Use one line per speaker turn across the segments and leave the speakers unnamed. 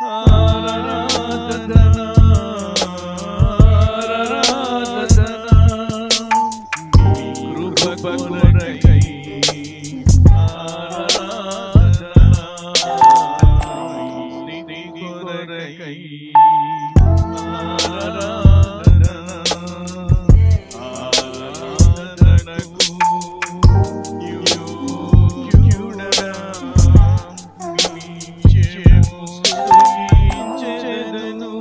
ఆరాధన కృప కొరకై ఆరాధన స్తుతి కొరకై ఆరాధన ఆరాధనకు యోగ్యుడా నిత్యము స్తుతించెదను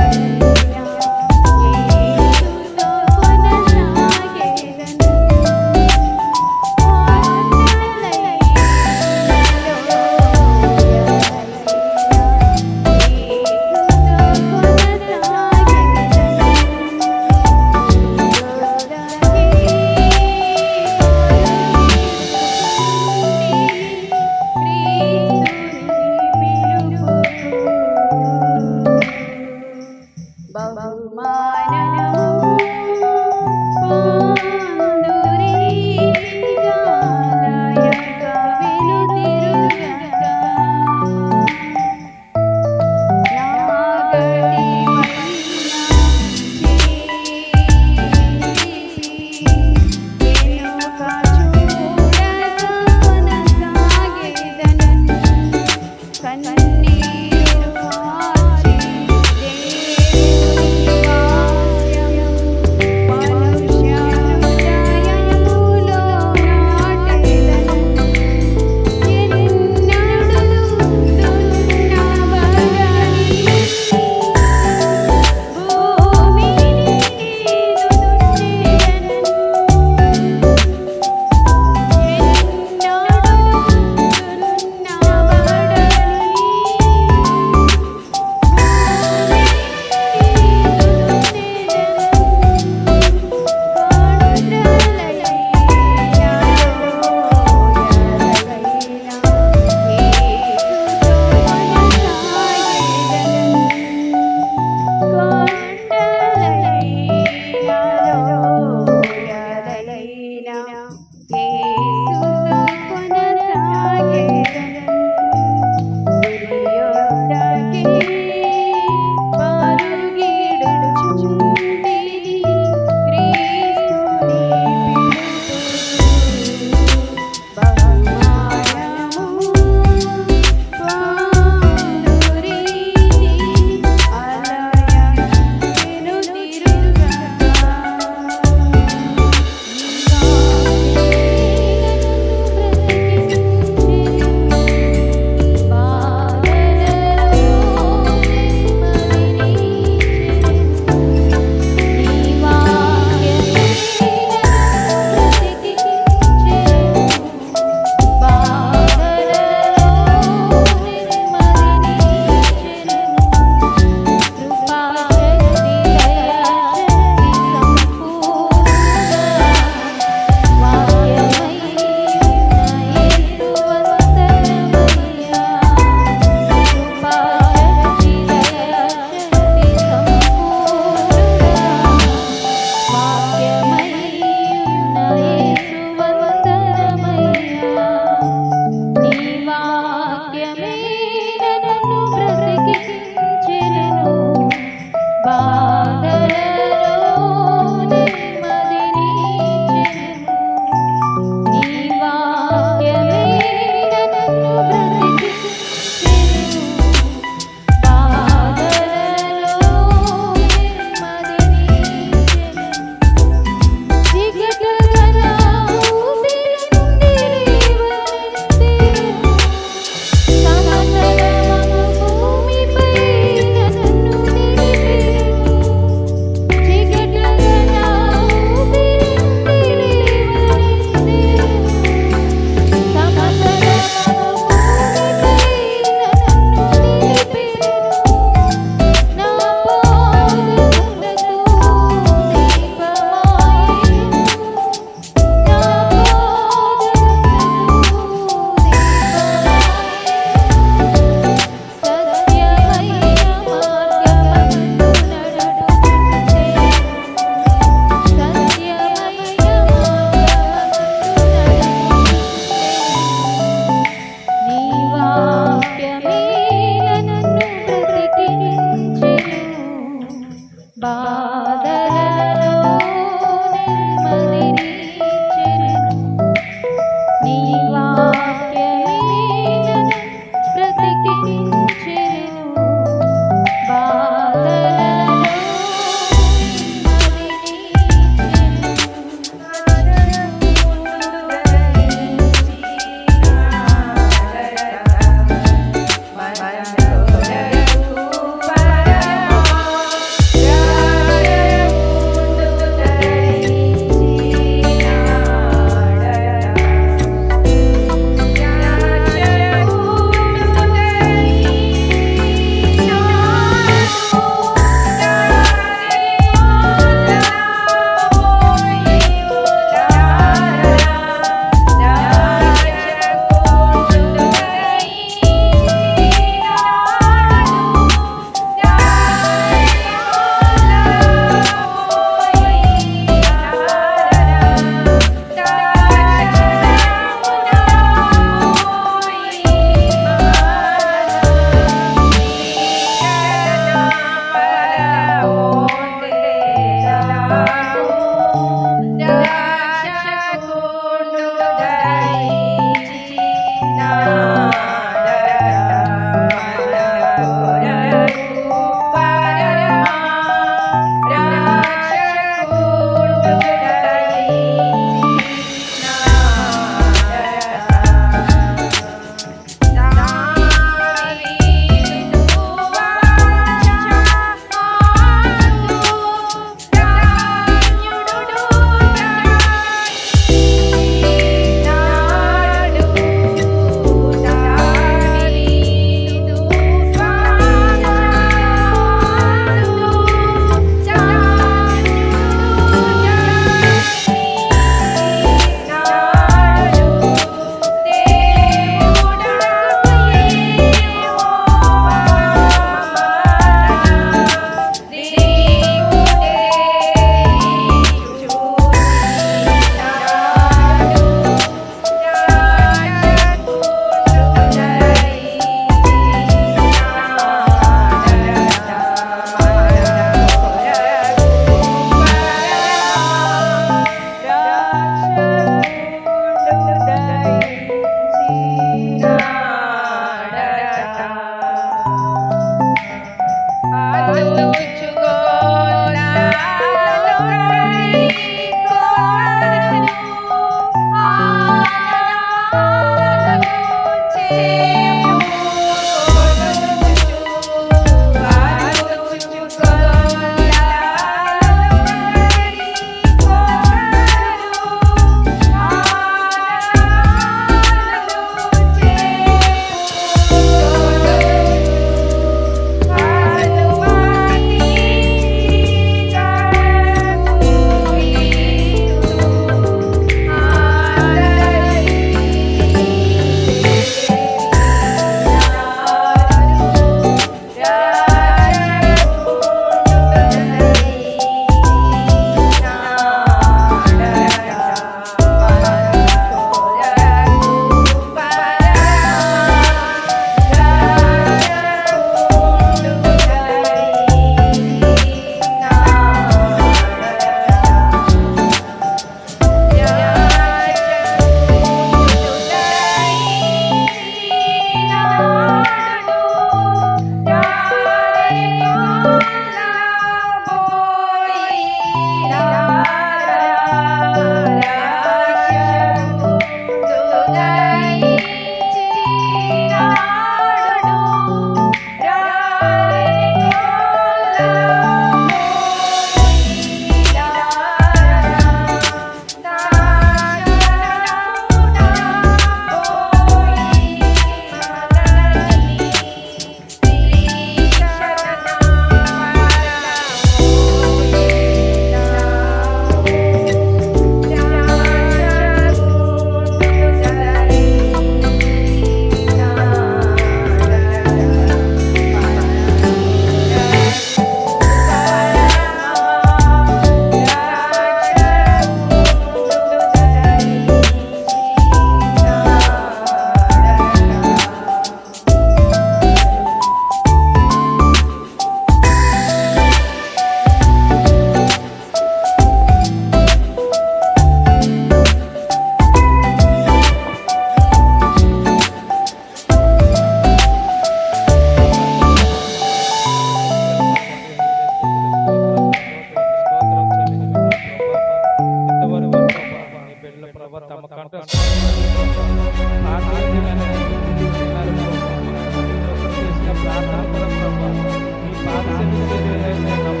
వేస్తున్నాము.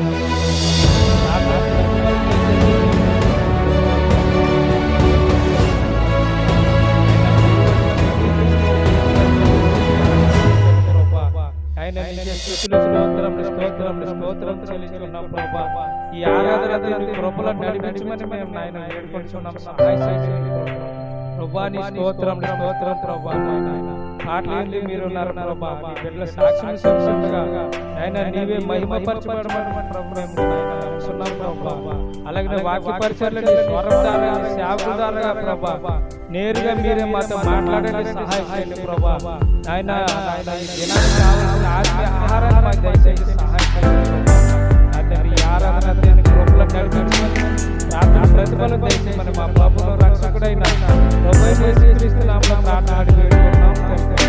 ఆయన నీకే స్తుతులు, స్తోత్రం చెల్లించున్నాం ప్రభా. ఈ ఆరాధన నీ కృపలో నడిపించమని మేము నాయన వేడుకొంటున్నాం. సహాయ ప్రభా, నీ స్తోత్రం ప్రభా. పాటలు ఏంది మీరు ఉన్నారు ప్రభా. నీ బిడ్డల సాక్షిని సంశంగా ఆయన నీవే మహిమపరచబడమని ప్రభు మేము నడుస్తున్నాం ప్రభా. అలాగే వాక్య పరిచర్లు నీ స్వరం ద్వారా సేవకుల ద్వారా ప్రభా నేరుగా మీరే మాతో మాట్లాడండి, సహాయం చేయండి ప్రభా. ఆయన ఈ దినానికి కావాల్సిన ఆహారాన్ని మాకు దయచేసి సహాయం చేయండి. ఈ ఆరాధన కృపలో నడిపించమని ప్రార్థన ప్రతిఫలం దయచేయమని మా ప్రభువును రక్షకుడైన ప్రభువైన యేసుక్రీస్తు నామములో ప్రార్థన అడిగి వేడుకుంటున్నాం తండ్రి.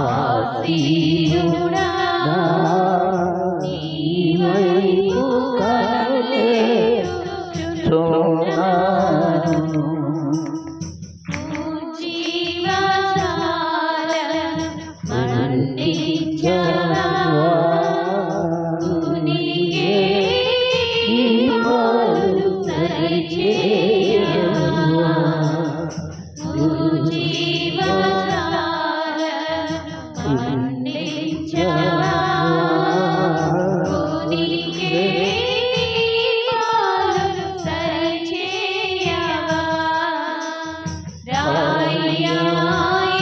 ఆసీనుడా నీ వైపు కనులెత్తుచున్నాను. జీవజాలను మన్నించవా, తునిగే దీపాలు సరిచేయవా. జీవజాలను మన్నించవా, తునిగే దీపాలు సరిచేయవా. రాయ్యా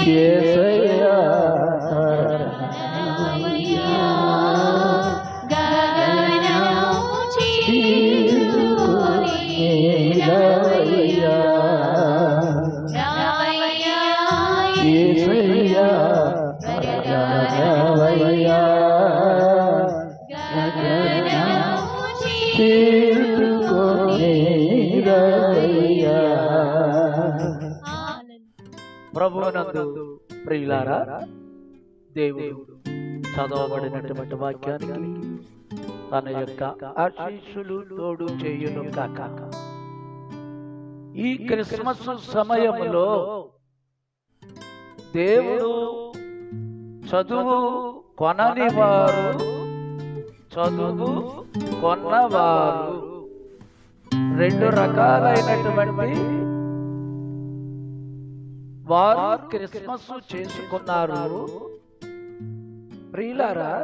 యేసయ్యా
రాయ్యా, గగనము చీల్చుకొని రాయ్యా. రాయ్యా
యేసయ్యా
రాయ్యా, గగనము చీల్చుకొని
రయ్యా.
ప్రభువునందు ప్రియులారా, దేవుడు చదవబడినటువంటి వాక్యానికి తన యొక్క ఆశీస్సులు తోడు చేయును కాక. ఈ క్రిస్మస్ సమయంలో దేవుడు చదువు కొనని వారు, చదువు కొన్నవారు, రెండు రకాలైనటువంటి వారు క్రిస్మస్ చేసుకున్నారు. ప్రియులారా,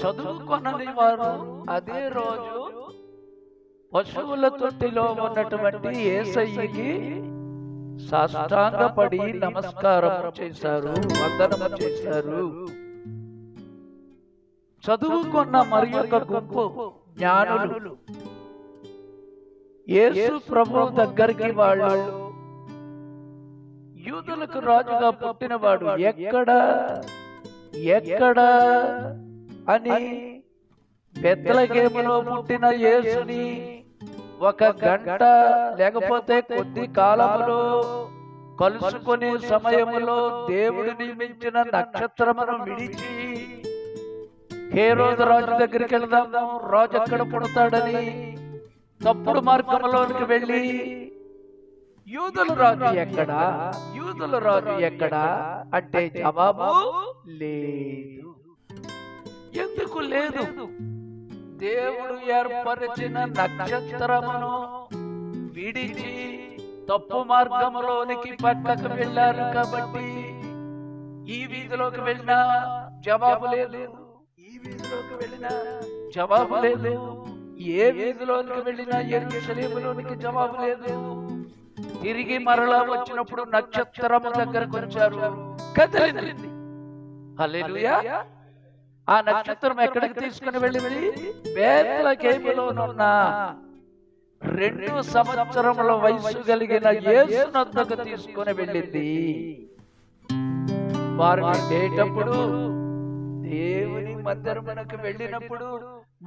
చదువుకొనని వారు అదే రోజు పశువుల తొట్టిలో ఉన్నటువంటి యేసయ్యకి సాష్టాంగపడి నమస్కారం చేశారు, వందనము చేశారు. చదువుకున్న మరి యొక్క గుంపు జ్ఞానులు యేసు ప్రభు దగ్గరికి వాళ్ళు, యూదులకు రాజుగా పుట్టినవాడు ఎక్కడ ఎక్కడ అని బెత్లెహేములో పుట్టిన యేసుని ఒక గంట లేకపోతే కొద్ది కాలములో కలుసుకునే సమయములో దేవుడు నియమించిన నక్షత్రమును విడిచి హేరోదు రాజు దగ్గరికి వెళ్దాము, రాజు ఎక్కడ పుడతాడని తప్పుడు మార్గంలోనికి వెళ్ళి యూదుల రాజు ఎక్కడా, యూదుల రాజు ఎక్కడా అంటే జవాబు లేదు. ఎందుకు లేదు? దేవుడు ఏర్పరిచిన నక్షత్రమును విడిచి తప్పు మార్గంలోనికి పక్కకు వెళ్ళారు కాబట్టి ఈ వీధిలోకి వెళ్ళినా జవాబు లేదు, ఈ వీధిలోకి వెళ్ళినా జవాబు లేదు, ఏ వీధిలోనికి వెళ్ళినా యెరూషలేములోనికి జవాబు లేదు. తిరిగి మరలా వచ్చినప్పుడు నక్షత్రము దగ్గరకు వచ్చారు, కదిలింది. హల్లెలూయా. ఆ నక్షత్రం ఎక్కడికి తీసుకుని వెళ్ళింది? బేత్లెహేములోనున్న 2 సంవత్సరముల వయసు కలిగిన యేసు వద్దకు తీసుకుని వెళ్ళింది. వారు వెళ్ళేటప్పుడు, దేవుని మందిరమునకు వెళ్ళినప్పుడు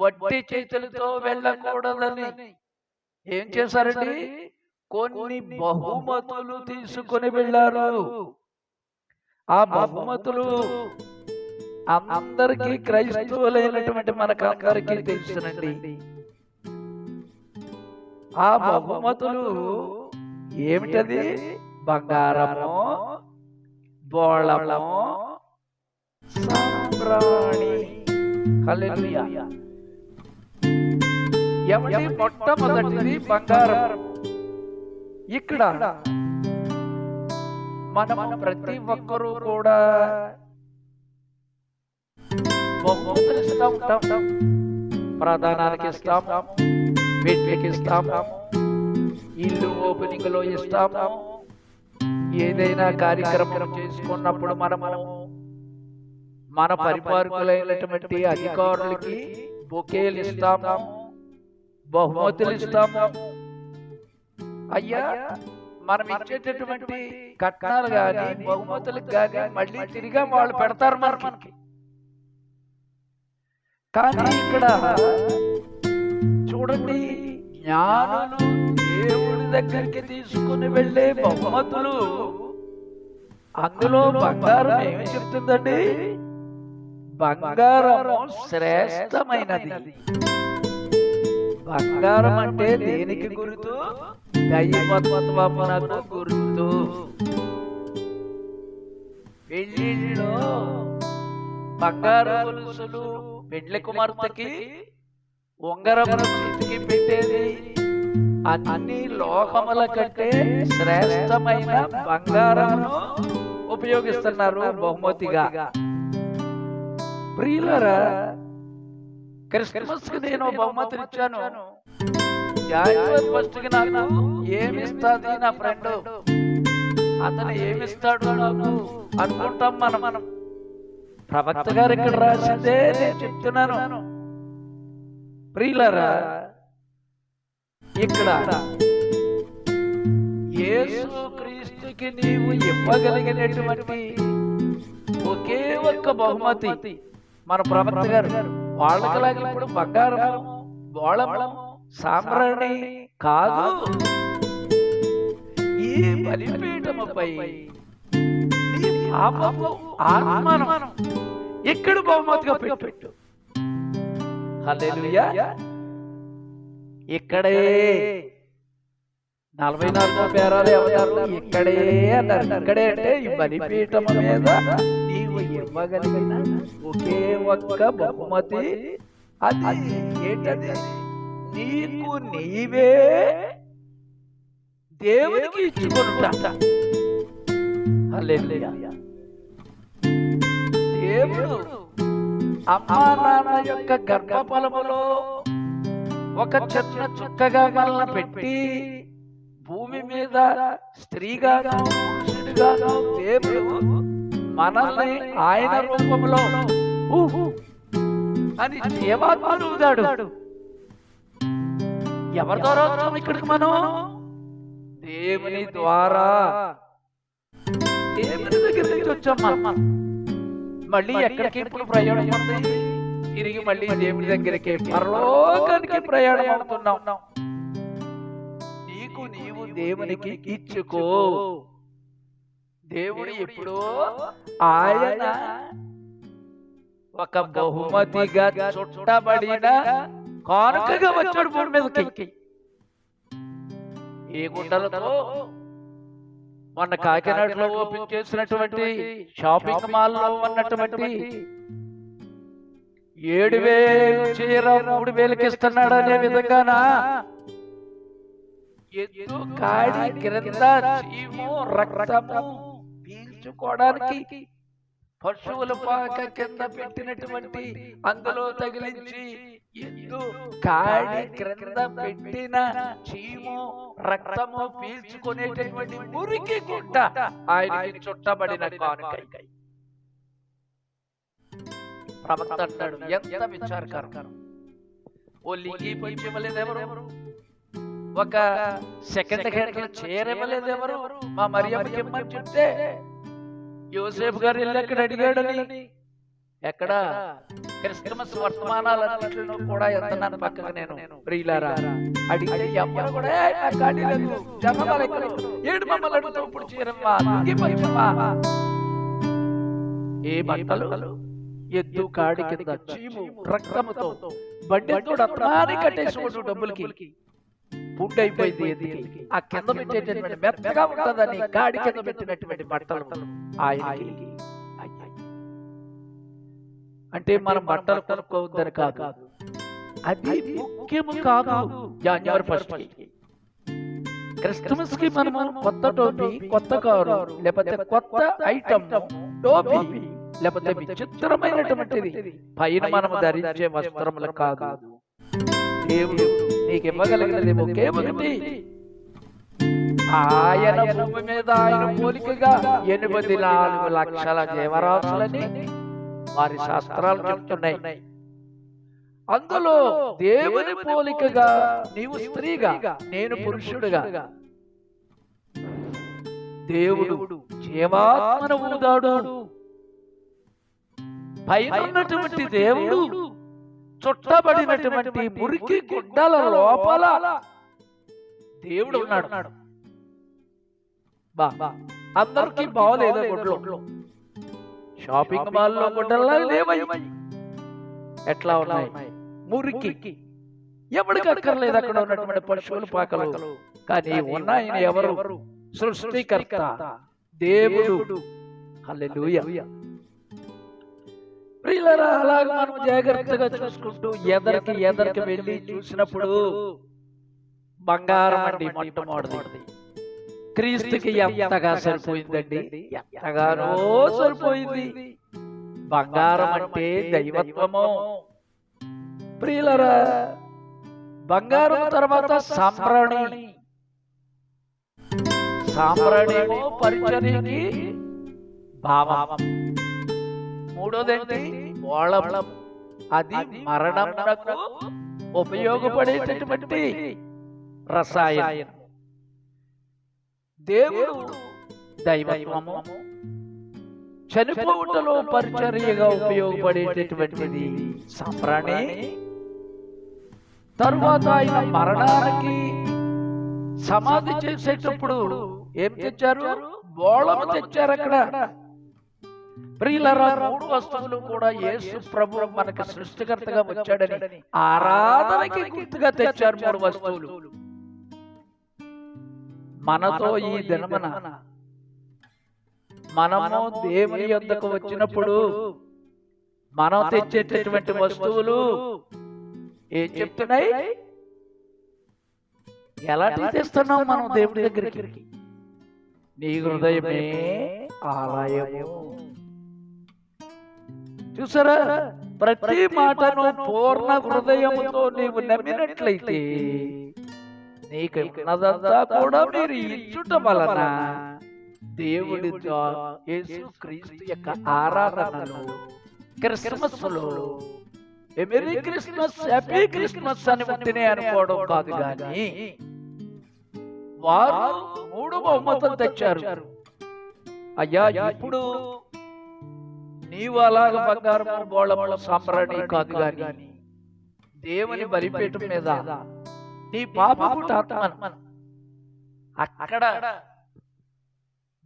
వట్టి చేతులతో వెళ్ళకూడదని ఏం చేశారండి? కొన్ని బహుమతులు తీసుకుని వెళ్ళారు. ఆ బహుమతులు అందరికీ క్రైస్తవులైనటువంటి మనకందరికీ తెలుసునండి. ఆ బహుమతులు ఏమిటది? బంగారము, బోళము, సాంబ్రాణి. హల్లెలూయా. ఎవరి మొట్టమొదటిది బంగారం. ఇక్కడ మనం ప్రతి ఒక్కరూ కూడా బహుమతులు ఇస్తూ ఉంటాం. ప్రధానానికి ఇస్తాము, పెళ్లికి ఇస్తాము, ఇల్లు ఓపెనింగ్ లో ఇస్తాము, ఏదైనా కార్యక్రమం చేసుకున్నప్పుడు మనము మన పరిపాలకులైనటువంటి అధికారులకి బొకేలు ఇస్తాము, బహుమతులు ఇస్తాము. అయ్యా, మనం ఇచ్చేటటువంటి కట్నాలు గాని బహుమతులకు గాని మళ్ళీ తిరిగా వాళ్ళు పెడతారు మనకి. కానీ ఇక్కడ చూడండి, జ్ఞానులు దేవుడి దగ్గరికి తీసుకుని వెళ్ళే బహుమతులు, అందులో బంగారం ఏమి చెప్తుందండి? బంగారము శ్రేష్టమైనది. బంగారం అంటే దేనికి గుర్తు? దైవత్వమునకు గుర్తు. పెళ్లిలో బంగారు గొలుసులు పెళ్లి కుమార్తెకి ఉంగరమును చేతికి పెట్టేది అన్ని లోహముల కంటే శ్రేష్టమైన బంగారమును ఉపయోగిస్తున్నారు బహుమతిగా. ప్రియులారా, క్రిస్మస్ కి నేను బహుమతిని ఇచ్చాను. జాన్యువరి 1 కి నాకు ఏమిస్తుంది నా ఫ్రెండ్, అతను ఏమిస్తాడు నాకు అనుకుంటాం మనం. ప్రవక్త గారు ఇక్కడ రాసిందే నేను చెప్తున్నాను. ప్రియులారా, ఇక్కడ యేసు క్రీస్తుకి నీవు ఇవ్వగలిగినటువంటి ఒకే ఒక్క బహుమతి మన ప్రవక్త గారు. వాళ్ళకి ఇప్పుడు బంగారము, బోళము, సాంబ్రాణి కాదు, ఈ బలిపీఠముపై నీ పాపపు ఆత్మను ఇక్కడ బహుమతిగా పెట్టు. హల్లెలూయా. ఇక్కడే 44 పేరాలు ఎవరు ఇక్కడే అన్నారు. ఇక్కడే అంటే ఈ బలిపీఠము మీద నీవు ఇవ్వగలిగిన ఒకే ఒక్క బహుమతి అది ఏంటది? నీకు నీవే దేవునికి ఇచ్చుకుంటా. హల్లెలూయా. దేవుడు అమ్మా నాన్న యొక్క గర్భఫలములో ఒక చిన్న చుక్కగా మనల్ని పెట్టి భూమి మీద స్త్రీగాను పురుషుడిగాను దేవుడు మనల్ని ఆయన రూపంలో అని జీవాత్మను ఊదాడు. ఎవరి ద్వారా వచ్చాము ఇక్కడికి? మనం దేవుని ద్వారా, దేవుని దగ్గర నుంచి వచ్చాం మనం. మళ్ళీ ఎక్కడికి ఇప్పుడు ప్రయాణం ఉంది? తిరిగి మళ్ళీ దేవుని దగ్గరికి, పరలోకానికి ప్రయాణం అవుతున్నాం. నీకు నీవు దేవునికి ఇచ్చుకో. దేవుడు ఎప్పుడో ఆయన ఒక బహుమతిగా చుట్టబడిన కానుకగా వచ్చాడు భూమి మీదకి. ఏ గుండలతో మొన్న కాకినాడలో ఓపెన్ చేసినటువంటి షాపింగ్ మాల్ లో ఉన్నటువంటి 7,000 చీర 3,000కి ఇస్తున్నాడు అనే విధంగానా ఎద్దు కాడి క్రింద చీము రక్తము పీల్చుకోవడానికి పశువుల పాక కింద పెట్టినటువంటి అందులో తగిలించి ఎద్దు కాడి క్రింద పెట్టిన చీము రక్తము పీల్చుకునేటటువంటి మురికి గుడ్డ ఆయనకి చుట్టబడిన కానుక. ప్రవక్త అంటాడు, ఎంత విచారకరం. ఓ లింగి పంచి ఇవ్వలేదు ఎవరు, ఒక సెకండ్ హ్యాండ్ చీర ఇవ్వలేదు ఎవరు. మా మరియమ్మకి ఇమ్మని చెప్తే యోసేపు గారు వెళ్ళి అక్కడ అడిగాడని. ఎక్కడ క్రిస్మస్ వర్తమానాలన్నింటిలో కూడా వెళ్తున్నాను పక్కగా నేను. ప్రియులారా, అడిగితే ఎవరు కూడా ఏడు మమ్మల్ని అడుగుతావు ఇప్పుడు చీరమ్మా, ఏ బట్టలు? ఎద్దు కాడి కింద చీము రక్తముతో బండితో రత్నాన్ని కట్టేసుకోడు డబ్బులకి. ఫుడ్ అయిపోయింది ఎద్దుకి. ఆ కింద పెట్టేటటువంటి మెత్తగా ఉంటుందని కాడి కింద పెట్టినటువంటి బట్టలు ఆయనకి. అంటే మనం బట్టలు కొనుక్కోవద్దని కాదు, అది ముఖ్యము కాదు. జనవరి 1 క్రిస్మస్ కి మనము కొత్త టోపీ, కొత్త కారు, లేకపోతే కొత్త ఐటమ్ టోపీ, లేకపోతే విచిత్రమైనటువంటిది పైన మనము ధరించే వస్త్రములు కాదు. దేవుడు నీకు ఇవ్వగలిగినది ఒకే ఒకటి. ఆయన భూమి మీద ఆయన పోలికగా 84 లక్షల జీవరాశులని వారి శాస్త్రాలు చెప్తున్నాయి. అందులో దేవుని పోలికగా నీవు స్త్రీగా, నేను పురుషుడుగా, దేవుడు జీవాత్మను ఊదాడు. పైన ఉన్నటువంటి దేవుడు చుట్టబడినటువంటి మురికి గుడ్డల లోపల దేవుడు ఉన్నాడు. బా అందరికి బాగోలేదు గుడ్లు. షాపింగ్ మాల్లో గుడ్డల్లా లేవయ్యి. ఎట్లా ఉన్నాయి? మురికి. ఎవరికి అక్కర్లేదు అక్కడ ఉన్నటువంటి పశువులు పాకలు. కానీ ఉన్నాయని ఎవరు? సృష్టికర్త దేవుడు. హల్లెలూయా. ప్రియులారా, అలాగే మనం జాగ్రత్తగా చూసుకుంటూ ఎదరికి వెళ్ళి చూసినప్పుడు బంగారం అండి మొట్టమొదటిది. క్రీస్తుకి ఎంతగా సరిపోయిందండి, ఎంతగానో సరిపోయింది. బంగారం అంటే దైవత్వము. ప్రియులారా, బంగారం తర్వాత సాంబ్రాణి పరిచర్యకి భావం. మూడోదేంటి? ఓళం. అది మరణమునకు ఉపయోగపడేటటువంటి రసాయనం. దేవుడు దైవత్వము. చనిపోవుటలో పరిచర్యగా ఉపయోగపడేటటువంటిది సాంబ్రాణి. తరువాత ఆయన మరణానికి సమాధి చేసేటప్పుడు ఏం తెచ్చారు? బోళము తెచ్చారు. అక్కడ ప్రియులారా, 3 వస్తువులు కూడా యేసు ప్రభు మనకు సృష్టికర్తగా వచ్చాడని ఆరాధనకి గుర్తుగా తెచ్చారు. 3 వస్తువులు. మనతో ఈ దినమున మనము దేవుని యొద్దకు వచ్చినప్పుడు మనం తెచ్చేటటువంటి వస్తువులు ఏం చెప్తున్నాయి? ఎలా తెస్తున్నాం మనం దేవుడి దగ్గరికి? నీ హృదయమే ఆలయము. చూసారా? ప్రతి మాటను పూర్ణ హృదయముతో నీవు నమ్మినట్లయితే నీకు ఉన్నదంతా కూడా మీరు ఇచ్చుట వలన దేవుడితో యేసుక్రీస్తు యొక్క ఆరాధనలో, క్రిస్మస్ లో మెరీ క్రిస్మస్, హ్యాపీ క్రిస్మస్ అని ఉంటేనే అనుకోవడం కాదు, కానీ వారు 3 బహుమతులు తెచ్చారు. అయ్యా, ఇప్పుడు నీవు అలాగ బంగారము, బోళము, సాంబ్రాణి కాదు, కానీ దేవుని బలిపీఠం మీద నీ పాపపు ఆత్మను అక్కడ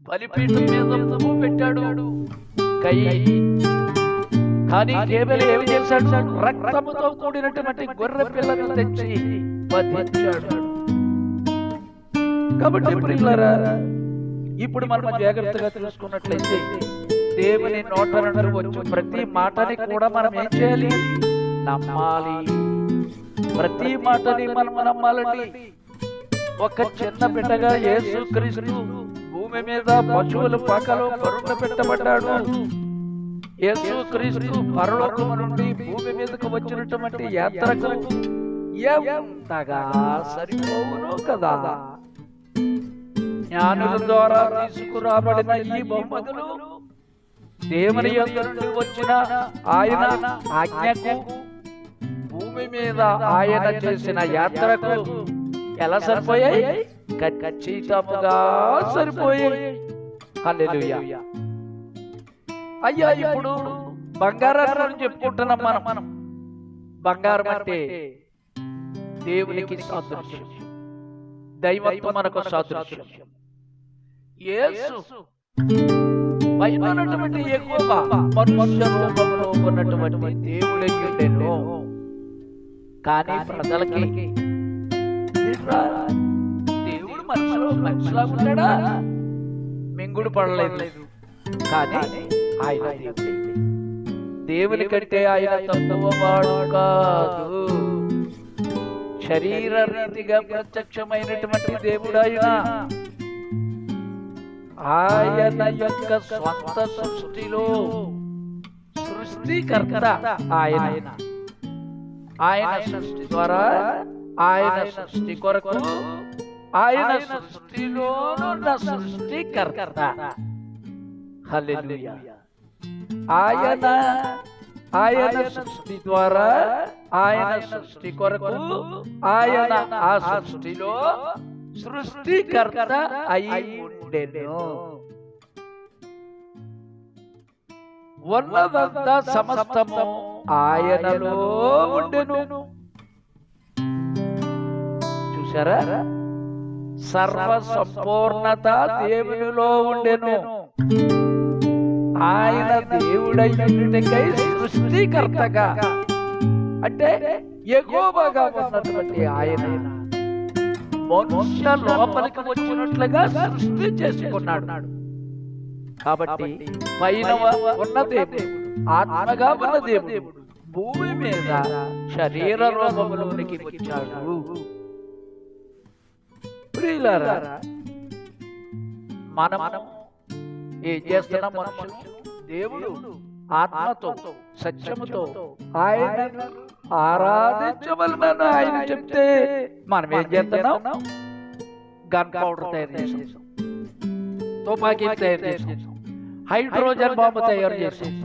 బలిపీఠం మీద పువ్వు పెట్టాడు. కానీ కేవలం ఏమి చేశాడు? రక్తముతో కూడినటువంటి గొర్రె పిల్లను తెచ్చి వధించాడు. కాబట్టి ప్రియులారా, ఇప్పుడు మనం జాగ్రత్తగా తెలుసుకున్నట్లయితే దేవుని నోట నుండి వచ్చే ప్రతి మాటని కూడా మనం ఏం చేయాలి? నమ్మాలి. ప్రతి మాటని మనం నమ్మాలండి. ఒక చిన్న బిడ్డగా యేసుక్రీస్తు భూమి మీద పశువుల పాకలో కరుణ పెట్టబడ్డాడు. యేసుక్రీస్తు పరలోకము నుండి భూమి మీదకు వచ్చినటువంటి యాత్రకు ఎంతగా సరిపోవును కదా. జ్ఞానుల ద్వారా తీసుకురాబడిన ఈ బహుమతులు దేవుని యొద్ద నుండి వచ్చిన ఆయన ఆజ్ఞకు, భూమి మీద ఆయన చేసిన యాత్రకు ఎలా సరిపోయాయి? ఖచ్చితంగా సరిపోయాయి. హల్లెలూయా. అయ్యా, ఇప్పుడు బంగారం చెప్పుకుంటున్నాం మనం. బంగారం అంటే దేవునికి సాదృశ్యం, దైవత్వం మనకు సాదృశ్యం. యేసు పైన ఉన్నటువంటి ఎక్కువ మనుష్య రూపంలో ఉన్నటువంటి దేవుడై ఉండెను. కానీ ప్రజలకి దేవుడు మనిషిలా ఉన్నాడా? మింగుడు పడలేదు. కానీ ఆయన దేవుని కంటే ఆయన తక్కువ వాడు కాదు. శరీర రీతిగా ప్రత్యక్షమైనటువంటి దేవుడు ఆయన యొక్క స్వంత సృష్టిలో సృష్టికర్త ఆయన. ఆయన సృష్టి ద్వారా, ఆయన సృష్టి కొరకు, ఆయన సృష్టిలోనున్న సృష్టికర్త. హల్లెలూయా. ఆయన సృష్టి ద్వారా, ఆయన సృష్టి కొరకు, ఆయన ఆ సృష్టిలో సృష్టికర్త అయి ఉండెను. ఉన్నదంతా సమస్తము ఆయనలో ఉండెను. చూసారా? సర్వ సంపూర్ణత దేవునిలో ఉండెను. ఆయన దేవుడైనకై సృష్టికర్తగా అంటే యెహోవాగా ఉన్నటువంటి ఆయన మనుష్య లోపలికి వచ్చినట్లుగా సృష్టి చేసుకున్నాడు. కాబట్టి పైన ఉన్న దేవుడు, ఆత్మగా ఉన్న దేవుడు భూమి మీద శరీర రూపంలోనికి వచ్చాడు. ప్రియులారా, మనం ఏం చేస్తున్నాం? మనుషులు దేవుడు ఆత్మతో సత్యముతో ఆయన ఆరాధించవలనని ఆయన చెప్తే మనం ఏం చేస్తున్నాం? గన్ పౌడర్ తయారు చేస్తాం, తుపాకీ తయారు చేస్తాం, హైడ్రోజన్ బాంబు తయారు చేస్తాం.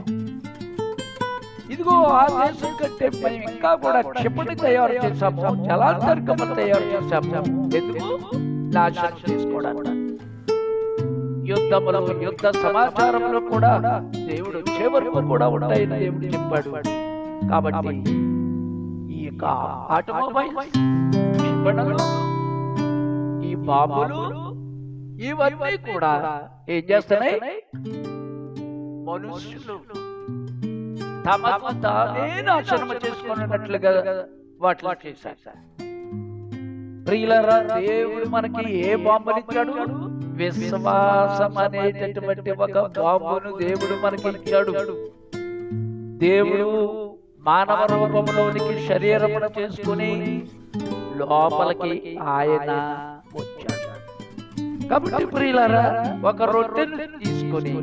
ఇదిగో ఆ దేశం కంటే మేము ఇంకా కూడా క్షిపణి తయారు చేశాము, జలాంతర్గము తయారు చేశాము. ఎందుకు? నాశనం చేసుకోవడానికి. యుద్ధములు, యుద్ధ సమాచారంలో కూడా దేవుడు వచ్చే వరకు కూడా ఉంటాయని దేవుడు చెప్పాడు. కాబట్టి ఈ యొక్క ఆటోమొబైల్, క్షిపణులు, ఈ బాంబులు ఇవన్నీ కూడా ఏం చేస్తున్నాయి? మనుషులు తమకు తానే నాశనం చేసుకున్నట్లుగా వాటిని చేశారు. ప్రియులారా, దేవుడు మనకి ఏ బాంబుని ఇచ్చాడు? విశ్వాసం అనేటటువంటి ఒక బాంబును దేవుడు మనకి ఇచ్చాడు. దేవుడు మానవ రూపంలోనికి శరీరమును చేసుకుని లోపలికి ఆయన వచ్చాడు. కాబట్టి ప్రియులారా, ఒక రొట్టెను తీసుకొని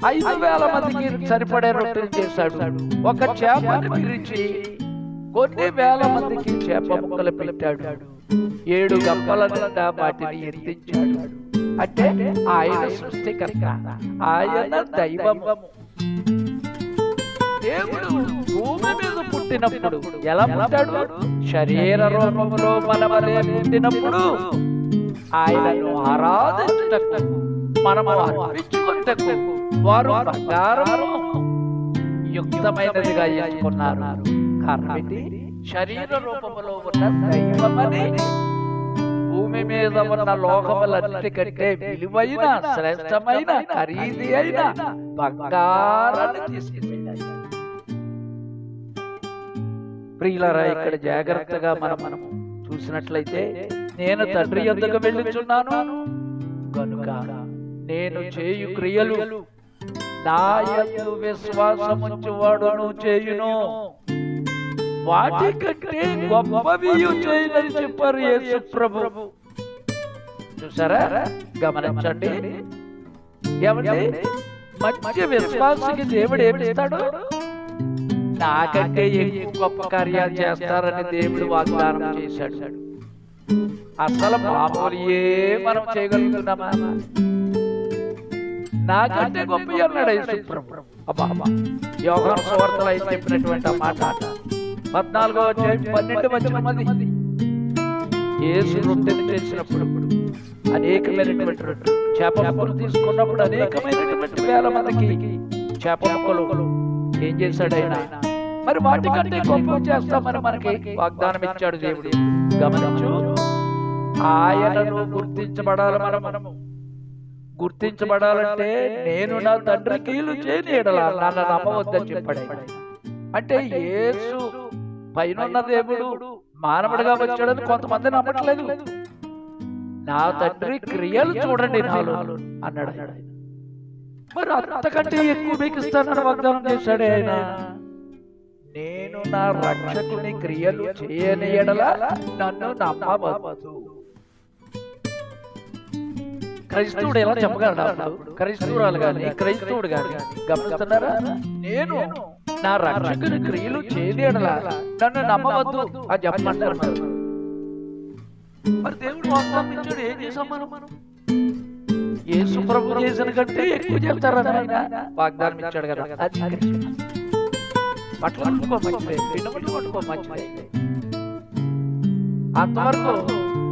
5,000 మందికి సరిపడే రొట్టెలు చేశాడు. ఒక చేపను విరిచి కొన్ని వేల మందికి చేప ముక్కలు పెట్టాడు. 7 గంపల నిండా వాటిని ఎత్తించాడు. అంటే ఆయన సృష్టికర్త, ఆయన దైవము. దేవుడు భూమి మీద పుట్టినప్పుడు ఎలా పుట్టాడు? శరీర రూపంలో మనమలే పుట్టినప్పుడు ఆయనను ఆరాధించుటకు, మనము అర్పించుకుంటకు వారు బంగారము యుక్తమైనదిగా ఎంచుకున్నారు. కాబట్టి శరీర రూపంలో ఉన్న దైవమని భూమి మీద ఉన్న లోకములన్నిటికంటే విలువైన, శ్రేష్టమైన, ఖరీదు అయిన బంగారాన్ని తీసుకెళ్ళాడు. ప్రియులారా, ఇక్కడ జాగ్రత్తగా మనం చూసినట్లయితే, నేను తండ్రి యొద్దకు వెళ్ళుచున్నాను కనుక నేను చేయు క్రియలు నా యందు విశ్వాసముంచువాడును చేయును, వాటికంటే గొప్పవి చేయనని చెప్పారు యేసు ప్రభు. చూసారా? గమనించండి. ఏమండి? మంచి విశ్వాసికి దేవుడు ఏమిస్తాడు? నాకంటే ఎక్కువ గొప్ప కార్యాలు చేస్తారని దేవుడు వాగ్దానం చేశాడు. అసలు మామూలు మనం చేయగలుగుతున్నామా? నాకంటే గొప్ప అన్నాడు యేసు ప్రభు. అబ్బా, యోహాను సువార్తలో అయితే చెప్పినటువంటి మాట 14వ అధ్యాయం 12వ వచనం. యేసు రొట్టెను చేసినప్పుడు అనేకమైనటువంటి రొట్టెలు, చేప ముక్కలు తీసుకున్నప్పుడు అనేకమైనటువంటి వేల మందికి చేప ముక్కలు ఏం చేశాడు ఆయన? మరి వాటికంటే గొప్ప చేస్తామని మనకి వాగ్దానం ఇచ్చాడు దేవుడు. గమనించు, ఆయనను గుర్తించబడాలి. మనము గుర్తించబడాలంటే నేను నా తండ్రి కీలు చేయని ఎడల నన్ను నమ్మవద్దని చెప్పాడు. అంటే యేసు పైన దేవుడు మానవుడిగా వచ్చాడని కొంతమంది నమ్మట్లేదు. నా తండ్రి క్రియలు చూడండి నాలో అన్నాడు. మరి అంతకంటే ఎక్కువ మీకు ఇస్తానని వాగ్దానం చేశాడు ఆయన. నేను నా రక్షకుని క్రియలు చేయని ఎడల నన్ను నమ్మవద్దు. క్రైస్తవుడు ఎలా చెప్పగలడు? క్రైస్తవురాలు గాని, క్రైస్తవుడు గాని గమనిస్తున్నారా? నేను నా రక్షకుని క్రియలు చేయని ఎడల నన్ను నమ్మవద్దు అని చెప్పమంటారు. మరి దేవుడు వాగ్దానం ఇచ్చాడు. ఏం చేసాం మనం? యేసు ప్రభు చేసిన కంటే ఎక్కువ చేస్తారని ఆయన వాగ్దానం ఇచ్చాడు కదా. అది బట్టలు పట్టుకో మంచిదే, పిన్నబట్టలు పట్టుకో మంచిదే, అంతవరకు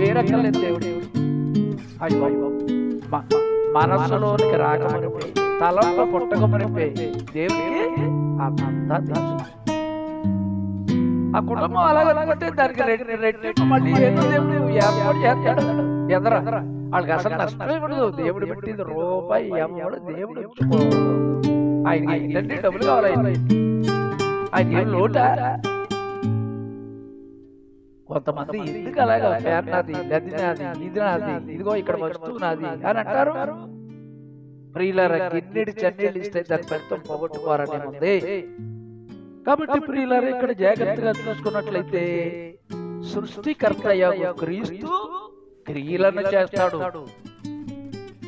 వేరక్కర్లేదు దేవుడు. అయ్యో, మనస్సులోనికి రాకమనిపే, తలంలో పుట్టకమనిపే దేవుడికి అంతా తెలుసు. ఆ కుటుంబం అలాగనుకుంటే దానికి రెట్టింపు మళ్ళీ ఏదో దేవుడు ఏర్పాటు చేస్తాడు. ఎదరా వాళ్ళకి అసలు నష్టమే ఉండదు. దేవుడు పెట్టింది రూపాయి ఎవడు దేవుడు ఉంచుకోవాలి. ఆయన ఏంటంటే డబ్బులు కావాలి. ఆయన ఏం లోట. కొంతమంది ఎందుకు అలాగా ఫ్యాన్ నాది, గది నాది, ఇది నాది, ఇదిగో ఇక్కడ వస్తువు నాది అని అంటారు. ప్రియులారా, గిన్నెడి చన్నీళ్ళు ఇస్తే దాని ఫలితం పోగొట్టుకోవాలని ఉంది. కాబట్టి ప్రియులారా, ఇక్కడ జాగ్రత్తగా చూసుకున్నట్లయితే సృష్టికర్త క్రీస్తు క్రియలను చేస్తాడు.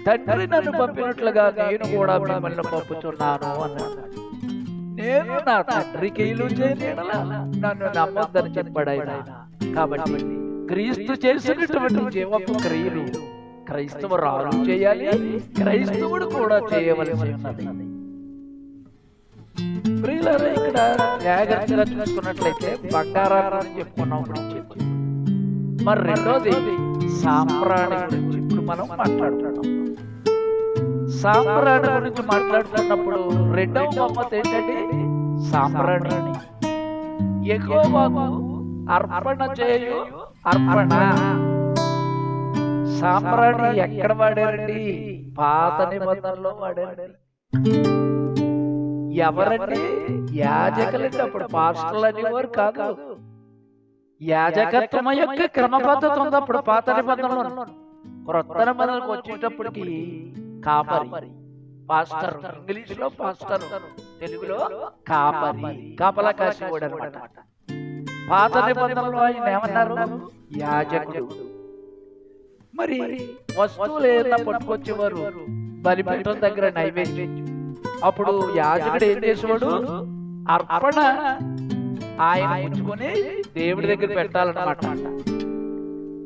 తండ్రి నన్ను పంపినట్లుగా నేను కూడా మిమ్మల్ని పంపుతున్నాను అన్నాడు. నేను నా తండ్రి క్రియలు చేయలేనలా నన్ను నమ్మొద్దని చెప్పాడు ఆయన. కాబట్టి క్రీస్తు చేసినటువంటి జీవపు క్రియలు క్రైస్తవురాలు చేయాలి, క్రైస్తవుడు కూడా చేయవలసి ఉన్నది. ప్రియులారా, ఇక్కడ జాగ్రత్తగా చూసుకున్నట్లయితే బంగారాన్ని చెప్పుకున్నాం గురించి. మరి రెండోది సాంబ్రాణి గురించి ఇప్పుడు మనం మాట్లాడుతున్నాం. సాంబ్రాణి గురించి మాట్లాడుతున్నప్పుడు రెండవ బొమ్మత ఏంటంటే సాంబ్రాణి. యెహోవాకు అర్పణ చేయు అర్పణ. సాంబ్రాణి ఎక్కడ వాడారండి? పాత నిబంధనలో వాడారండి. ఎవరండి? యాజకులండి. అప్పుడు పాస్టర్లు అనేవారు కాదు. యాజకత్వం యొక్క క్రమ పద్ధతి ఉంది అప్పుడు పాత నిబంధనలో. క్రొత్త నిబంధనలకు వచ్చేటప్పటికి కాపరి, పాస్టర్, ఇంగ్లీష్ లో పాస్టర్, తెలుగులో కాపరి, కాపలా కాసేవాడు అనమాట. పాత నిబంధనలో ఆయన ఏమన్నారు? యాజకుడు. మరి వస్తువులు ఏదైనా పట్టుకొచ్చేవారు బలిపీఠం దగ్గర నైవేద్యం. అప్పుడు యాజకుడు ఏం చేసేవాడు? అర్పణ ఆయన ఉంచుకొని దేవుడి దగ్గర పెట్టాలన్నమాట.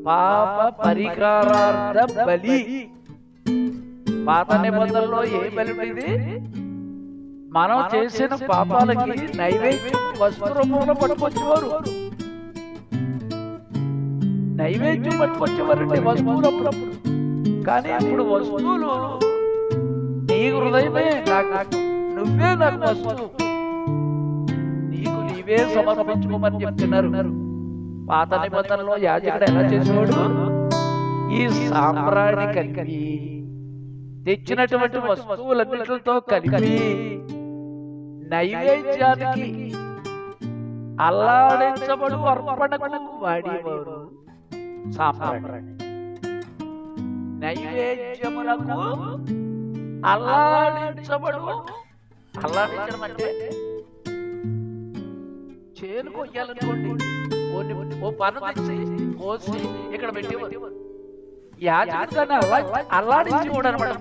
పాప పరిహారార్థ బలి. పాత నిబంధనలో ఏ బలి ఉండేది? మనం చేసిన పాపాలకి నైవేద్యం వస్తు రూపంలో పట్టుకొచ్చేవారు. నైవేద్యం పట్టుకొచ్చేవారండి వస్తువులప్పుడు. కానీ ఇప్పుడు వస్తువులు నీ హృదయమే నాకు, నువ్వే నాకు వస్తువు, నీకు నీవే సమర్పించుకోమని చెప్తున్నారు. పాత నిబంధనలో యాజకుడు ఎలా చేసేవాడు? ఈ సాంబ్రాణి కలిపి తెచ్చినటువంటి వస్తువులన్నిటితో కలిపి నైవేద్యానికి అల్లాడించబడు అర్పణకు వాడేవారు సాంబ్రాణి. నైవేద్యములకు అల్లాడించబడు. అల్లాడించడం అంటే చేను కొయ్యాలనుకోండి, ఓ పన్ను తెచ్చి కోసి ఇక్కడ పెట్టేవారు. యాజకుడు అల్లాడించి కూడా అనమాట.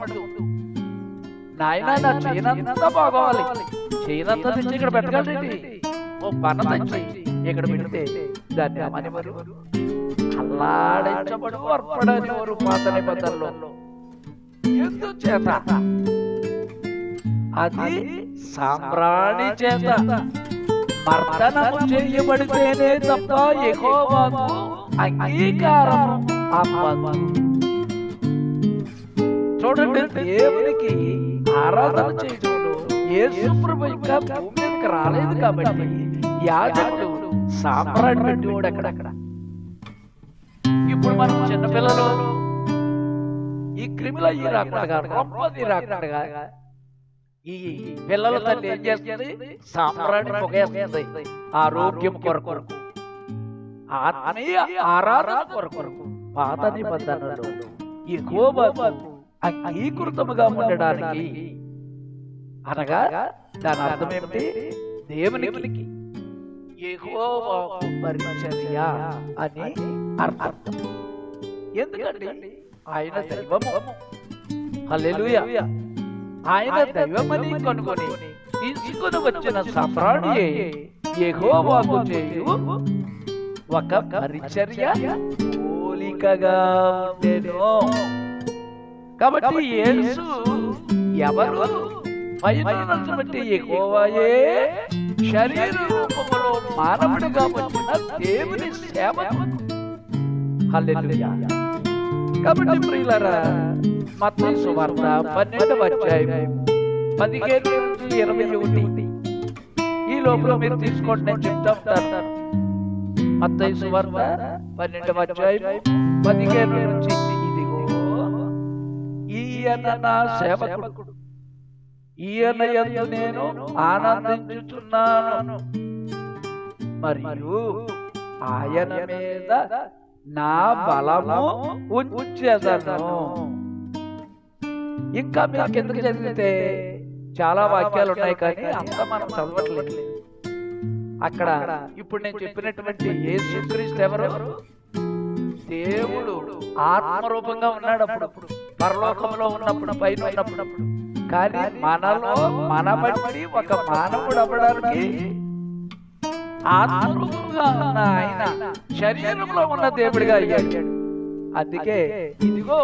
నాయన నా చేయనంతా బాగోవాలి, చేయనంతా తెచ్చి ఇక్కడ పెట్టగలండి. ఓ పన్ను తెచ్చి ఇక్కడ పెడితే దాన్ని అమనివారు అల్లాడించబడు అర్పడనివారు పాత నిబంధనలో. ఎందుచేత? అది సాంబ్రాణి చేత మర్దనము చేయబడితేనే తప్ప యెహోవాకు అంగీకారం అవ్వదు. చూడండి, దేవునికి ఆరాధన చేయడంలో యేసు ప్రభువు ఇంకా భూమి మీదకి రాలేదు కాబట్టి యాజకుడు సాంబ్రాణి పెట్టేవాడు అక్కడక్కడ. ఇప్పుడు మనం చిన్నపిల్లలు ఈ క్రిమిల రాకుండా, రొంపది రాకుండా ఈ పిల్లల తల్లి ఏం చేస్తుంది? సాంబ్రాణి పొగేస్తుంది. ఆరోగ్యం కొరకు, ఆత్మీయ ఆరాధన కొరకు. పాత నిబంధనలో యెహోవాకు అంగీకృతముగా ఉండడానికి, అనగా దాని అర్థం ఏమిటి? దేవునికి యెహోవాకు పరిచర్య అని అర్థం. ఎందుకంటే ఆయన దైవము. హల్లెలూయా. ఆయన దైవమని కనుగొని తీసుకొని వచ్చిన సాంబ్రాణి యెహోవాకు చేయు ఒక పరిచర్య పోలికగా ఉండెను. కాబట్టి యేసు ఎవరు? పైనున్నది బట్టి యెహోవాయే శరీర రూపములో మానవుడిగా వచ్చిన దేవుని సేవకు. హల్లెలూయా. కాబట్టి ప్రియులారా, మత్తయి సువార్త 12వ అధ్యాయం 15 నుంచి 21 ఈ లోపల మీరు తీసుకోండి, నేను చెప్తా ఉంటాను. మత్తయి సువార్త 12వ అధ్యాయం 15 నుంచి ఈయన నా సేవకుడు, ఈయన యందు నేను ఆనందించుచున్నాను, మరియు ఆయన మీద నా బలము ఉంచెదను. ఇంకా మీరు కిందకి చదివితే చాలా వాక్యాలు ఉన్నాయి, కానీ అంత మనం చదవట్లేదు. అక్కడ ఇప్పుడు నేను చెప్పినటువంటి యేసుక్రీస్తు ఎవరు? దేవుడు ఆత్మరూపంగా ఉన్నాడు అప్పుడు, పరలోకంలో ఉన్నప్పుడు, పైన ఉన్నప్పుడు. కానీ మనలో మన బట్టి ఒక మానవుడు అవ్వడానికి ఆత్మరూపంగా ఉన్న ఆయన శరీరంలో ఉన్న దేవుడిగా అయ్యాడు. అందుకే ఇదిగో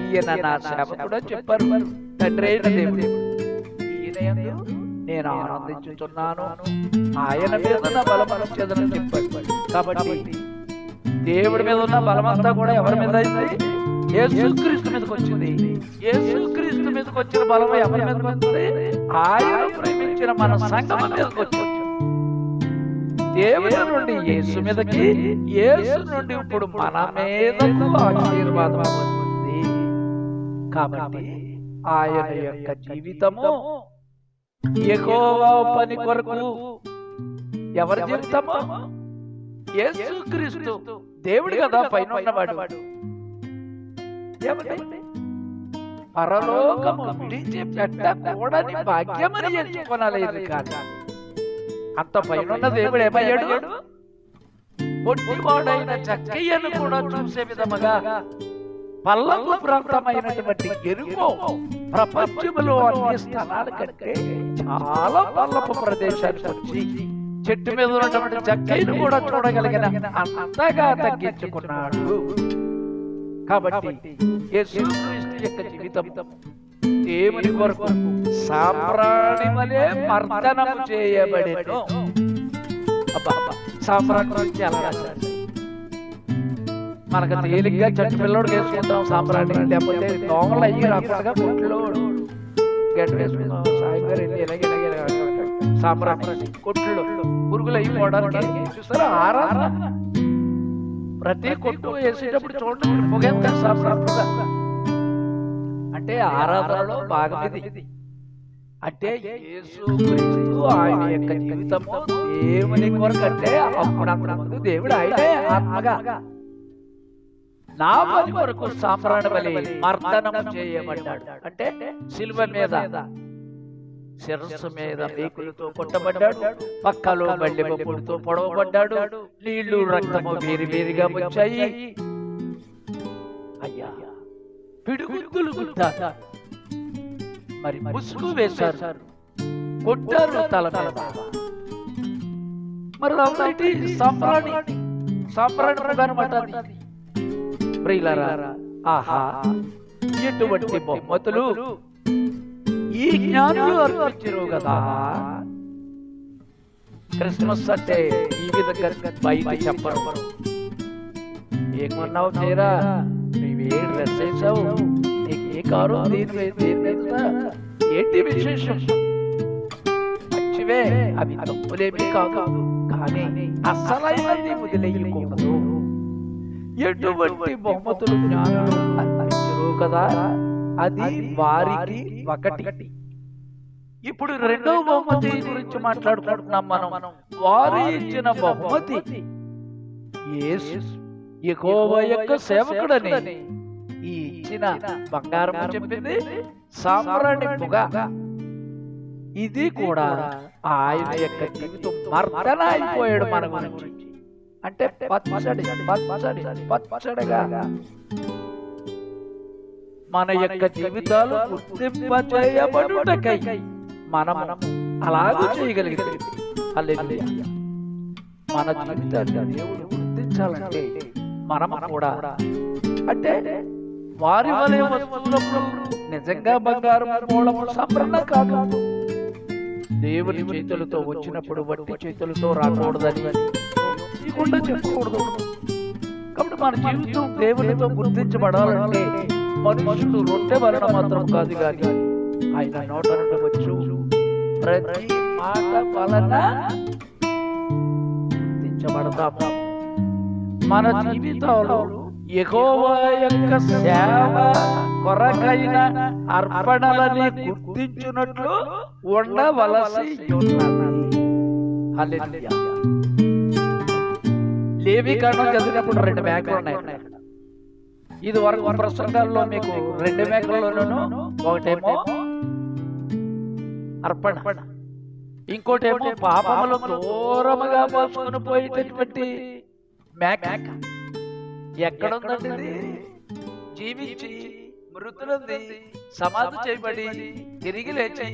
ఈయన నా సేవకుడు అని చెప్పారు తండ్రి అయిన దేవుడు. ఈయన యందు నేను ఆనందించుచున్నాను, ఆయన మీద నా బలమని చెప్పాడు. కాబట్టి దేవుడి మీద ఉన్న బలమంతా కూడా ఎవరి మీద అయింది? యేసుక్రీస్తు మీదకి వచ్చింది. యేసుక్రీస్తు మీదకి వచ్చిన బలం ఎవరి మీదకి వచ్చింది? ఆయన ప్రేమించిన మన సంఘం మీదకి వచ్చింది. దేవుడి నుండి యేసు మీదకి, యేసు నుండి ఇప్పుడు మన మీదకు ఆశీర్వాదం వస్తుంది. కాబట్టి ఆయన యొక్క జీవితము యెహోవా పని కొరకు. ఎవరి జీవితము? యేసుక్రీస్తు దేవుడు కదా, పైన ఉన్నవాడు. పరలోకము విడిచిపెట్టకూడని భాగ్యమని ఎంచుకొనలేదు. కానీ అంత పైన దేవుడు ఏమయ్యాడు? పొట్టివాడైన జక్కయ్యను కూడా చూసే విధముగా పల్లపు ప్రాంతమైనటువంటి యెరికో ప్రపంచంలో అన్ని స్థలాల కంటే చాలా పల్లపు ప్రదేశానికి వచ్చి చెట్టు మీద ఉన్నటువంటి జక్కయ్యను కూడా చూడగలిగిన అంతగా తగ్గించుకున్నాడు. కాబట్టి యేసుక్రీస్తు యొక్క జీవితం దేవుని కొరకు సాంబ్రాణి వలె మర్దనము చేయబడెను. సాంబ్రాణి గురించి ఎలా రాశారు? మనకు తేలిగ్గా చెట్టు పిల్లోడు వేసుకుంటాం సాంబ్రాణి, లేకపోతే దోమలు అయ్యి రాకుండా కొట్లో గడ్డ వేసుకుంటాం. సాయంత్రం వెళ్ళి ఎలాగే సాంబ్రాణి కొట్లు పురుగులు అయిపోవడానికి చూస్తారా? ఆరాధన ప్రతి కొట్టు వేసేటప్పుడు చూడండి పొగెంత సాంబ్రాణి అంటే ఆరాధనలో భాగం ఇది. అంటే యేసుక్రీస్తు ఆయన యొక్క జీవితము దేవుని కొరకంటే అప్పుడు దేవుడు ఆయనే ఆత్మగా నా పని కొరకు సాంబ్రాణి వలె మర్దనము చేయబడ్డాడు. అంటే శిలువ మీద శిరస్సు మీద మేకులతో కొట్టబడ్డాడు, పక్కలో బల్లె పొడితో పొడవబడ్డాడు, నీళ్లు రక్తము వేరు వేరుగా వచ్చాయి. అయ్యా పిడుగుద్దులు గుద్దారు, మరి ముసుగు వేశారు, కొట్టారు తల మీద. మరి అవి సాంబ్రాణి అనమాట. ప్రియులారా, ఆహా ఎటువంటి బహుమతులు ఈ జ్ఞానులు అర్పించరు కదా. క్రిస్మస్ అంటే ఈ విధంగా బయట చెప్పరు. ఏమన్నావు చేరా, నువ్వే డ్రెస్ వేసావు, నీకు ఏ కారు, ఏంటి విశేషం? మంచివే, అవి తప్పులేమీ కాదు, కానీ అసలైనది వదిలేయకూడదు. ఎటువంటి బహుమతులు జ్ఞానులు అర్పించరు కదా, అది వారికి ఒకటి. ఇప్పుడు రెండవ బహుమతి గురించి మాట్లాడుకుంటున్నాం మనం. వారు ఇచ్చిన బహుమతి యేసు యెహోవా యొక్క సేవకుడని. ఈ ఇచ్చిన బంగారం చెప్పింది సాంబ్రాణి పొగ. ఇది కూడా ఆయన యొక్క జీవితం మర్దన అయిపోయాడు మన గురించి. అంటే పచ్చడిగా మన యొక్క జీవితాలు గుర్తింపజేయబడుటకై మనం అలాగే చేయగలిగితే, హల్లెలూయా, మన జీవితాన్ని దేవుడు గుర్తించాలంటే మనం కూడా అంటే వారి వలె వస్తున్నప్పుడు నిజంగా బంగారం మూలము సంప్రదాయం కాదు. దేవుని చేతులతో వచ్చినప్పుడు వట్టి చేతులతో రాకూడదని చెప్పకూడదు. కాబట్టి మన జీవితం దేవునితో గుర్తించబడాలంటే మనుషులు రొట్టె వలన మాత్రం కాదు, కానీ ఆయన నోట నుండి వచ్చు ప్రతి మాట వలన గుర్తించబడతాము. మన జీవితంలో యెహోవా యొక్క సేవ కొరకైన అర్పణలని గుర్తించున్నట్లు ఉండవలసి ఉన్నది. హల్లెలూయా. లేవీకాండం చదివినప్పుడు 2 మేకలు ఉన్నాయి. ఇది వరకు ప్రసంగాల్లో మీకు 2 మేకల్లోనూ ఒకటేమో అర్పణ, ఇంకోటేమో పాపములు దూరముగా మోసుకుని పోయేటటువంటి మేక. ఎక్కడుందండి ఇది? జీవించి మృతులంది సమాధి చేయబడి తిరిగి లేచి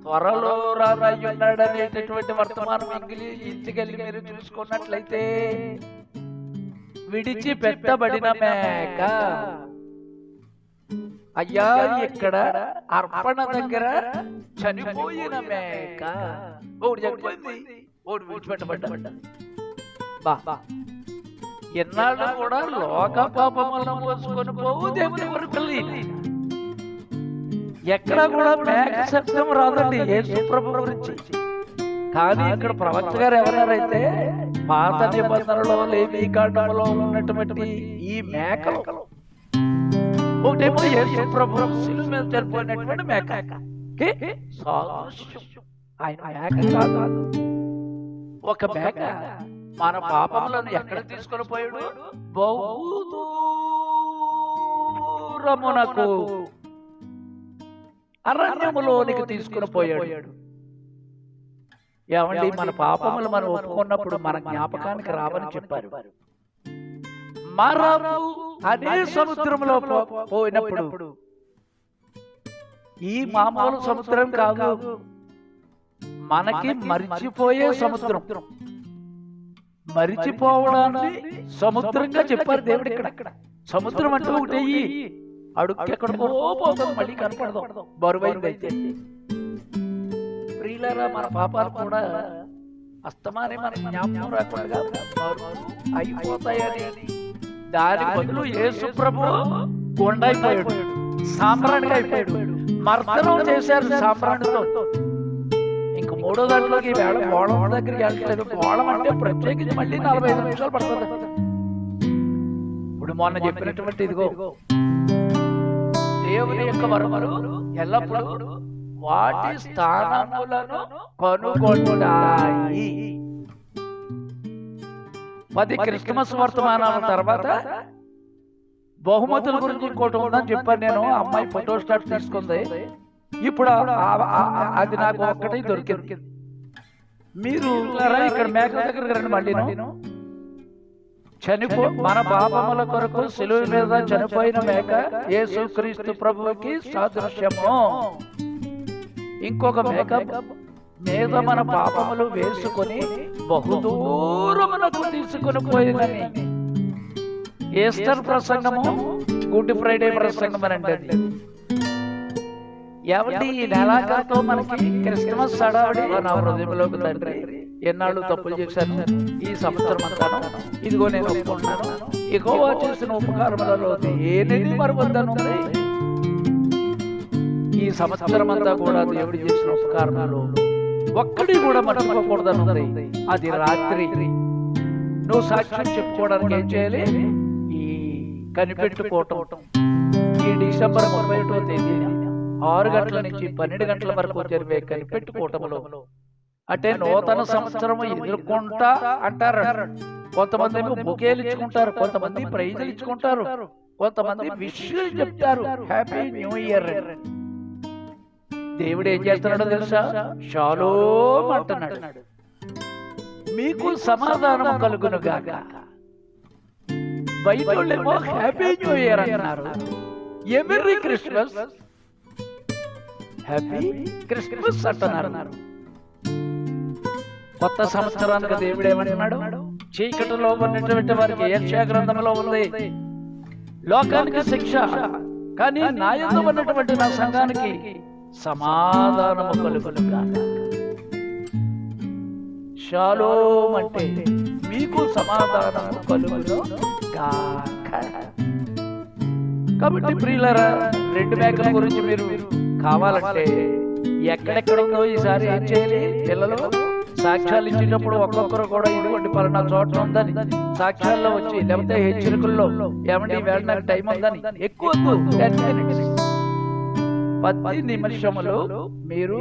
త్వరలో రానయ్యున్నాడు అనేటటువంటి వర్తమానం ఇంటికెళ్ళి మీరు చూసుకున్నట్లయితే విడిచి పెట్టబడిన మేక. అయ్యా ఇక్కడ అర్పణ దగ్గర చనిపోయిన మేక. ఓడి చనిపోయింది, ఓడి విడిచిపెట్టబడ్డా. బా ఎన్నాళ్ళు కూడా లోక పాపములను మోసుకొని పోవు దేవుని వరకుల్ని. ఎక్కడ కూడా మేక శబ్దం రాదండి యేసు ప్రభు గురించి. కానీ ఇక్కడ ప్రవక్త గారు ఎవరైతే పాత నిబంధనలో లేవీకాండంలో ఉన్నటువంటి ఈ మేకలు, ఒకటేమో యేసు ప్రభు శిలువ మీద చనిపోయినటువంటి మేక. ఆయన మేక కాదు, ఒక మేక మన పాపములను ఎక్కడ తీసుకొని పోయాడు? బహుదూరమునకు అరణ్యములోనికి తీసుకుని పోయాడు. ఏమండి, మన పాపములు మనం ఒప్పుకున్నప్పుడు మన జ్ఞాపకానికి రావని చెప్పారు. మరము అదే సముద్రంలో పోయినప్పుడు, ఈ మామూలు సముద్రం కాదు, మనకి మరిచిపోయే సముద్రం. మరిచిపోవడాన్ని సముద్రంగా చెప్పారు దేవుడు. ఇక్కడ సముద్రం అంటే ఒకటి అడుక్కెక్కడికో పోతుంది, మళ్ళీ కనపడదు, బరువైంది. అయితే ప్రియులారా, మన పాపాలు కూడా అస్తమానే మన జ్ఞాపకం రాకుండా బరువు అయిపోతాయని దాని బదులు యేసు ప్రభు కొండైపోయాడు, సాంబ్రాణిగా అయిపోయాడు. మర్దనం చేశారు సాంబ్రాణితో. ఇంక 3వ దాంట్లోకి వేళ బోళం దగ్గరికి వెళ్ళలేదు. బోళం అంటే ప్రత్యేకించి మళ్ళీ 45 నిమిషాలు పడుతుంది. ఇప్పుడు మొన్న చెప్పినటువంటి ఇదిగో దేవుని యొక్క వరములు ఎల్లప్పుడూ వాటి స్థానములను కనుగొంటాయి. 10 క్రిస్మస్ వర్తమానాల తర్వాత బహుమతుల గురించి ఇంకోటి ఉందని చెప్పాను నేను. అమ్మాయి ఫోటో స్టాట్ తీసుకుంది. ఇప్పుడు అది నాకు ఒక్కటి దొరికింది. మీరు ఇక్కడ మేక దగ్గరికి రండి. మళ్ళీ మన పాపముల కొరకు శిలువ మీద చనిపోయిన మేక యేసు క్రీస్తు ప్రభువుకి సాదృశ్యము. ఇంకొక మేక మీద మన పాపములు వేసుకొని బహుదూరమునకు తీసుకుని పోయిందని ఈస్టర్ ప్రసంగము, గుడ్ ఫ్రైడే ప్రసంగం అని అంటే. ఏమండి, ఈ నెలాఖరుతో మనకి క్రిస్మస్ హడావిడి నా హృదయంలోకి తండ్రి. ఎన్నాళ్ళు తప్పులు చేశాను ఈ సంవత్సరం అంతాను. ఇదిగో నేను ఒప్పుకుంటున్నాను, యెహోవా చేసిన ఉపకారములలో దేనిని మరవద్దనుంది. ఈ సంవత్సరం అంతా కూడా దేవుడు చేసిన ఉపకారాలు ఒక్కడి కూడా మర్చిపోకూడదనుంది. అది రాత్రి నువ్వు సాక్ష్యం చెప్పుకోవడానికి ఏం చేయాలి? ఈ కనిపెట్టుకోవటం. ఈ డిసెంబర్ 31వ తేదీన 6 గంటల నుంచి 12 గంటల వరకు జరిగే కనిపెట్టుకోవటంలో అంటే నూతన సంవత్సరం ఎదుర్కొంటా అంటారు. కొంతమంది బుకేలు ఇచ్చుకుంటారు, కొంతమంది ప్రైజులు ఇచ్చుకుంటారు, కొంతమంది విషయాలు చెప్తారు, హ్యాపీ న్యూ ఇయర్. దేవుడు ఏం చేస్తున్నాడో తెలుసా? షాలోమ్ అంటున్నాడు, మీకు సమాధానం కలుగును గాక. బయటోళ్ళేమో హ్యాపీ న్యూ ఇయర్ అంటున్నారు. ఎమెరీ క్రిస్మస్, హ్యాపీ క్రిస్మస్ అంటున్నారు. కొత్త సంవత్సరానికి దేవుడు ఏమంటున్నాడు? చీకటిలో ఉన్నటువంటి వారికి యెషయా గ్రంథంలో ఉంది లోకానికి శిక్ష, కానీ నా యందు ఉన్నటువంటి నా సంఘానికి సమాధానము కలుగును గాక. షాలోమ్ అంటే మీకు సమాధానము కలుగును గాక. కాబట్టి ప్రియులారా, 2 మేకల గురించి మీరు కావాలంటే ఎక్కడెక్కడ ఉందో ఈసారి ఏం చేయాలి? పిల్లలు సాక్ష్యాలు ఇచ్చేటప్పుడు ఒక్కొక్కరు కూడా ఇదిగోండి పలానా చోట ఉందని సాక్ష్యాల్లో వచ్చి, లేకపోతే హెచ్చరికల్లో ఏమండి వేళ నాకు టైం ఉందని ఎక్కువ 10 minutes 10 నిమిషములు మీరు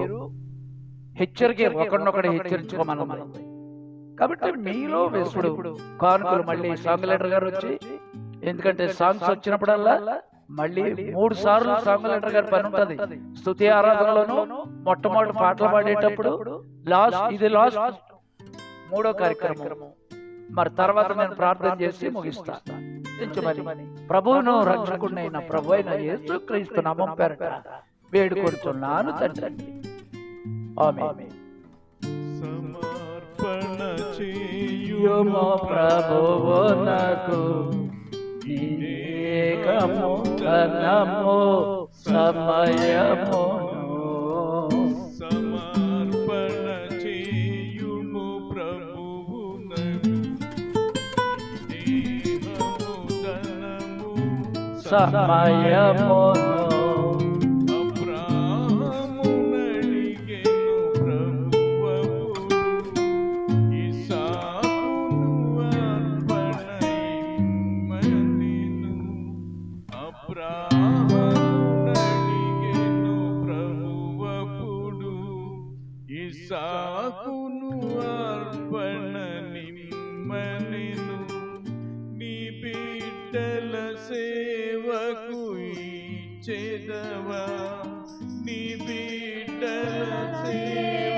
హెచ్చరిక ఒకరినొకటి హెచ్చరించుకోమన్నది. కాబట్టి మీలో వేసుడు కానుకలు మళ్ళీ సాంగ్ లీడర్ గారు వచ్చి, ఎందుకంటే సాంగ్స్ వచ్చినప్పుడల్లా మళ్ళీ 3 సార్లు సాంగ్ లీడర్ గారి పని ఉంటది. స్తుతి ఆరాధనలోను మొట్టమొదటి పాటలు పాడేటప్పుడు ఇది లాస్ట్ 3వ కార్యక్రమం. మరి తర్వాత నేను ప్రార్థన చేసి ముగిస్తా. మరి ప్రభువును రక్షకుడైన ప్రభు అయిన యేసుక్రీస్తు నామం పేరట వేడుకొడుతున్నాను తండ్రి. ఆమేన్.
సమర్పణ
యుమో ప్రభువు నాకు ఏకము ధనము సమయమును.
సమర్పణ చేయుము ప్రభువునకు దేహము ధనము
సమయమును.
అబ్రాహామునడిగెను ప్రభువప్పుడు ఇస్సాకును అర్పణయిమ్మనెను. అబ్రాహామునడిగెను ప్రభువప్పుడు ఇస్సాకును అర్పణనిమ్మనెను. నీ బిడ్డల సేవకు ఇచ్చెదవా, నీ బిడ్డల సేవ